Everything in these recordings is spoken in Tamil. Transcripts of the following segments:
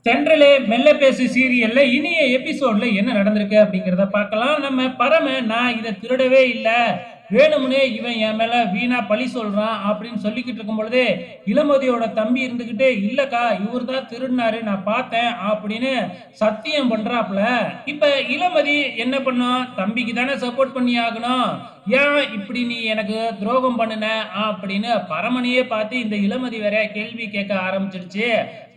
தென்றலே மெல்ல பேசு சீரியல்ல இனிய எபிசோட்ல என்ன நடந்திருக்கு அப்படிங்கிறத பார்க்கலாம். நம்ம பரம நான் இத திருடவே இல்ல. வேணும்னே இவன் என் மேல வீணா பழி சொல்றான் அப்படின்னு சொல்லிக்கிட்டு இருக்கும் பொழுதே, இளமதியோட தம்பி இருந்துகிட்டு, இல்லக்கா இவர் தான் திருடுனாரு நான் பார்த்தேன் அப்படின்னு சத்தியம் பண்றாப்ல. இப்ப இளமதி என்ன பண்ணும்? தம்பிக்கு தானே சப்போர்ட் பண்ணி ஆகணும். ஏன் இப்படி நீ எனக்கு துரோகம் பண்ணுன அப்படின்னு பரமனையே பார்த்து இந்த இளமதி வேற கேள்வி கேட்க ஆரம்பிச்சிருச்சு.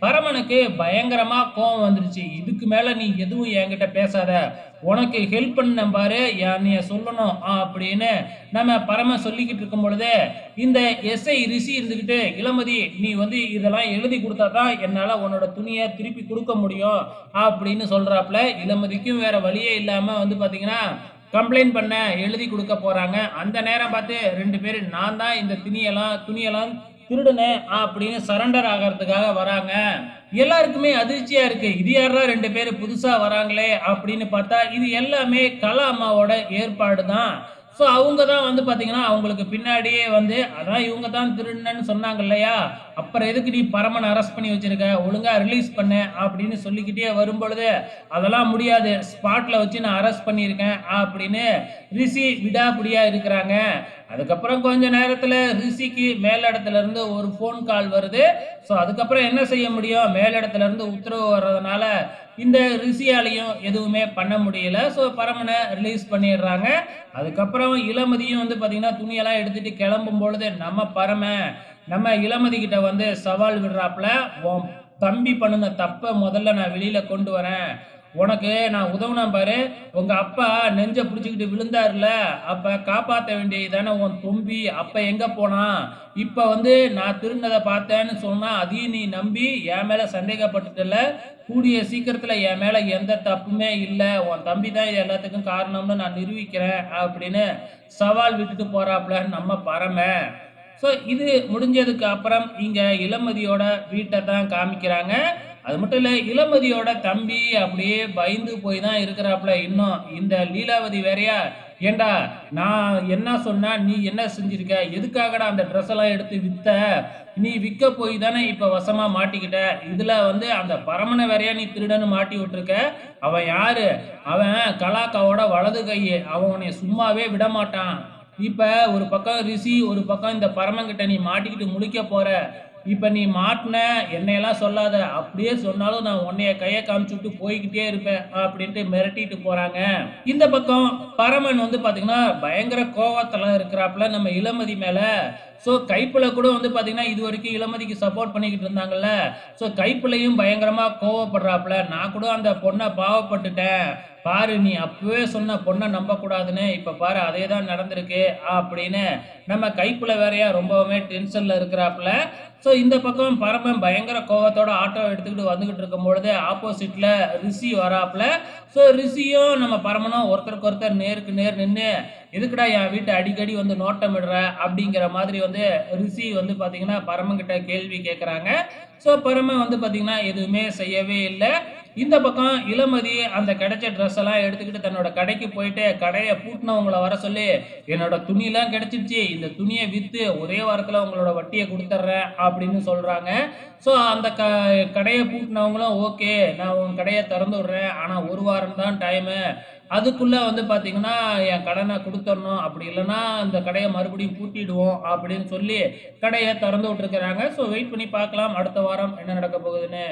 பரமனுக்கு பயங்கரமா கோவம் வந்துருச்சு. இதுக்கு மேல நீ எதுவும் என்கிட்ட பேசாத. உனக்கு ஹெல்ப் பண்ணேன் பாரு, என்னைய சொல்லணும் அப்படின்னு நம்ம பரமன் சொல்லிக்கிட்டு இருக்கும் பொழுதே, இந்த எஸ்ஐ ரிஷி இருந்துகிட்டு, இளமதி நீ வந்து இதெல்லாம் எழுதி கொடுத்தா தான் என்னால உன்னோட துணிய திருப்பி கொடுக்க முடியும் அப்படின்னு சொல்றாப்ல. இளமதிக்கும் வேற வழியே இல்லாம வந்து பாத்தீங்கன்னா கம்ப்ளைண்ட் பண்ண எழுதி கொடுக்க போறாங்க. அந்த நேரம் பார்த்து 2 பேரும் நான் தான் இந்த துணியெல்லாம் திருடுனேன் அப்படின்னு சரண்டர் ஆகிறதுக்காக வராங்க. எல்லாருக்குமே அதிர்ச்சியா இருக்கு. இது யாரா 2 பேரு புதுசா வராங்களே அப்படின்னு பார்த்தா, இது எல்லாமே கலா அம்மாவோட ஏற்பாடு தான். ஸோ அவங்க தான் வந்து பார்த்தீங்கன்னா, அவங்களுக்கு பின்னாடியே வந்து அதான் இவங்க தான் திருடனன்னு சொன்னாங்க இல்லையா? அப்புறம் எதுக்கு நீ பரமன அரெஸ்ட் பண்ணி வச்சிருக்க? ஒழுங்கா ரிலீஸ் பண்ணு அப்படின்னு சொல்லிக்கிட்டே வரும்பொழுது, அதெல்லாம் முடியாது. ஸ்பாட்ல வச்சு நான் அரெஸ்ட் பண்ணியிருக்கேன் அப்படின்னு ரிஷி விடாப்பிடியா இருக்கிறாங்க. அதுக்கப்புறம் கொஞ்ச நேரத்துல ரிஷிக்கு மேலிடத்துல இருந்து ஒரு ஃபோன் கால் வருது. ஸோ அதுக்கப்புறம் என்ன செய்ய முடியும்? மேலிடத்துல இருந்து உத்தரவு வர்றதுனால, இந்த ரிஷியாலயும் எதுவுமே பண்ண முடியல. ஸோ பரமன ரிலீஸ் பண்ணிடுறாங்க. அதுக்கப்புறம் இளமதியும் வந்து பார்த்தீங்கன்னா, துணியெல்லாம் எடுத்துட்டு கிளம்பும் பொழுது, நம்ம இளமதி கிட்ட வந்து சவால் விடுறாப்புல, "உன் தம்பி பண்ணுன தப்ப முதல்ல நான் வெளியில கொண்டு வரேன். உனக்கு நான் உதவுனேன் பாரு, உங்க அப்பா நெஞ்ச பிடிச்சுக்கிட்டு விழுந்தாருல, அப்ப காப்பாத்த வேண்டியது தானே உன் தொம்பி, அப்ப எங்க போனான்? இப்ப வந்து நான் திருடினத பார்த்தேன்னு சொன்னா, அதையும் நீ நம்பி என் மேல சந்தேகப்பட்டுட்டல்ல, கூடிய சீக்கிரத்துல என் மேல எந்த தப்புமே இல்ல, உன் தம்பி தான் இது எல்லாத்துக்கும் காரணம்னு நான் நிரூபிக்கிறேன்" அப்படின்னு சவால் விட்டுட்டு போறாப்புல நம்ம பரமன். ஸோ இது முடிஞ்சதுக்கு அப்புறம் இங்க இளமதியோட வீட்டை தான் காமிக்கிறாங்க. அது மட்டும் இல்ல, இளமதியோட தம்பி அப்படியே பயந்து போய் தான் இருக்கிறாப்புல இன்னும். இந்த லீலாவதி வேறயா, "ஏன்டா நான் என்ன சொன்னா நீ என்ன செஞ்சிருக்க? எதுக்காகடா அந்த ட்ரெஸ் எல்லாம் எடுத்து வித்த? நீ விற்க போய் தானே இப்ப வசமா மாட்டிக்கிட்ட. இதுல வந்து அந்த பரமனை வேறயா நீ திருடன்னு மாட்டி விட்டுருக்க. அவன் யாரு? அவன் கலாக்காவோட வலது கை. அவன் உன்னை சும்மாவே விட மாட்டான். இப்ப ஒரு பக்கம் ரிஷி, ஒரு பக்கம் இந்த பரமன்கிட்ட நீ மாட்டிக்கிட்டு முழிக்க போற. இப்ப நீ மாட்டுன, என்னையெல்லாம் சொல்லாத. அப்படியே சொன்னாலும் நான் உன்னைய கைய காமிச்சுட்டு போய்க்கிட்டே இருப்பேன்" அப்படின்ட்டு மிரட்டிட்டு போறாங்க. இந்த பக்கம் பரமன் வந்து பாத்தீங்கன்னா பயங்கர கோவத்துல இருக்கிறாப்புல நம்ம இளமதி மேல. ஸோ கைப்புல கூட வந்து பாத்தீங்கன்னா இதுவரைக்கும் இளமதிக்கு சப்போர்ட் பண்ணிக்கிட்டு இருந்தாங்கல்ல. ஸோ கைப்புலையும் பயங்கரமா கோவப்படுறாப்புல. "நான் கூட அந்த பொண்ணை பாவப்பட்டுட்டேன். பாரு நீ அப்பவே சொன்ன பொண்ணை நம்பக்கூடாதுன்னு, இப்ப பாரு அதே தான் நடந்திருக்கு" அப்படின்னு நம்ம கைப்புல வேறயா ரொம்பவுமே டென்ஷன்ல இருக்கிறாப்புல. ஸோ இந்த பக்கம் பரமன் பயங்கர கோவத்தோட ஆட்டோ எடுத்துக்கிட்டு வந்துகிட்டு இருக்கும் பொழுது ஆப்போசிட்ல ரிஷி வராப்புல. ஸோ ரிஷியும் நம்ம பரமனும் ஒருத்தருக்கு ஒருத்தர் நேருக்கு நேர் நின்று, "எதுக்குடா என் வீட்டை அடிக்கடி வந்து நோட்டமிடுற" அப்படிங்கிற மாதிரி வந்து ரிஷி வந்து பார்த்தீங்கன்னா பரமன் கிட்ட கேள்வி கேட்குறாங்க. ஸோ பரமன் வந்து பார்த்தீங்கன்னா எதுவுமே செய்யவே இல்லை. இந்த பக்கம் இளமதி அந்த கிடைச்ச ட்ரெஸ் எல்லாம் எடுத்துக்கிட்டு தன்னோட கடைக்கு போயிட்டு கடையை பூட்டினவங்கள வர சொல்லி, "என்னோட துணியெல்லாம் கிடைச்சிருச்சு. இந்த துணியை விற்று ஒரே வாரத்தில் உங்களோட வட்டியை கொடுத்துட்றேன்" அப்படின்னு சொல்கிறாங்க. ஸோ அந்த கடையை பூட்டினவங்களும், "ஓகே நான் உன் கடையை திறந்து விட்றேன். ஆனால் ஒரு வாரம் தான் டைமு. அதுக்குள்ளே வந்து பார்த்தீங்கன்னா என் கடனை கொடுத்துடணும். அப்படி இல்லைன்னா இந்த கடையை மறுபடியும் பூட்டிடுவோம்" அப்படின்னு சொல்லி கடையை திறந்து விட்டுருக்கிறாங்க. ஸோ வெயிட் பண்ணி பார்க்கலாம் அடுத்த வாரம் என்ன நடக்க போகுதுன்னு.